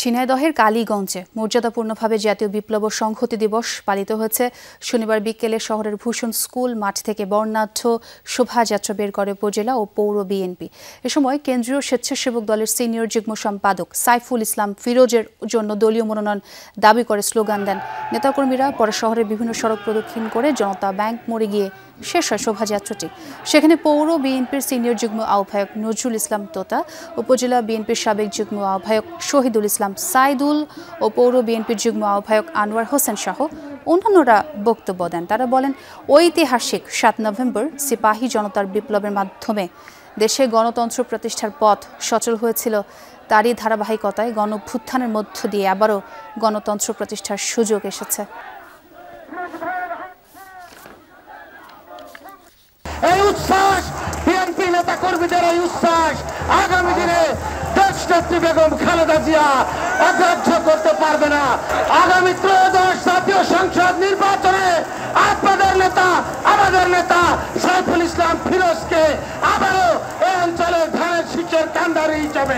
ঝিনাইদহের কালীগঞ্জে মর্যাদাপূর্ণভাবে জাতীয় বিপ্লব ও সংহতি দিবস পালিত হয়েছে। শনিবার বিকেলে শহরের ভূষণ স্কুল মাঠ থেকে বর্ণাঢ্য শোভাযাত্রা বের করে উপজেলা ও পৌর বিএনপি। এ সময় কেন্দ্রীয় স্বেচ্ছাসেবক দলের সিনিয়র যুগ্ম সম্পাদক সাইফুল ইসলাম ফিরোজের জন্য দলীয় মনোনয়ন দাবি করে স্লোগান দেন। নেতাকর্মীরা পরে শহরের বিভিন্ন সড়ক প্রদক্ষিণ করে জনতা ব্যাংক মোড়ে গিয়ে শেষ হয় শোভাযাত্রাটি। সেখানে পৌর বিএনপির সিনিয়র যুগ্ম আহ্বায়ক নজরুল ইসলাম তোতা, উপজেলা বিএনপির সাবেক যুগ্ম আহ্বায়ক শহীদুল ইসলাম সাইদুল ও পৌর বিএনপির যুগ্ম আহ্বায়ক আনোয়ার হোসেন সহ অন্যান্যরা বক্তব্য দেন। তারা বলেন, ঐতিহাসিক ৭ নভেম্বর সিপাহী জনতার বিপ্লবের মাধ্যমে দেশে গণতন্ত্র প্রতিষ্ঠার পথ সচল হয়েছিল। তারই ধারাবাহিকতায় গণঅভ্যুত্থানের মধ্য দিয়ে আবারও গণতন্ত্র প্রতিষ্ঠার সুযোগ এসেছে। এই উচ্ছ্বাস বিএনপি নেতা কর্মীদের এই উচ্ছ্বাস আগামী দিনে দেশনেত্রী বেগম খালেদা জিয়া অগ্রাহ্য করতে পারবে না। আগামী ত্রয়োদশ জাতীয় সংসদ নির্বাচনে আপনাদের নেতা, আমাদের নেতা সাইফুল ইসলাম ফিরোজকে আবারও এই অঞ্চলের ধানের শীষের কান্ডারি হিসাবে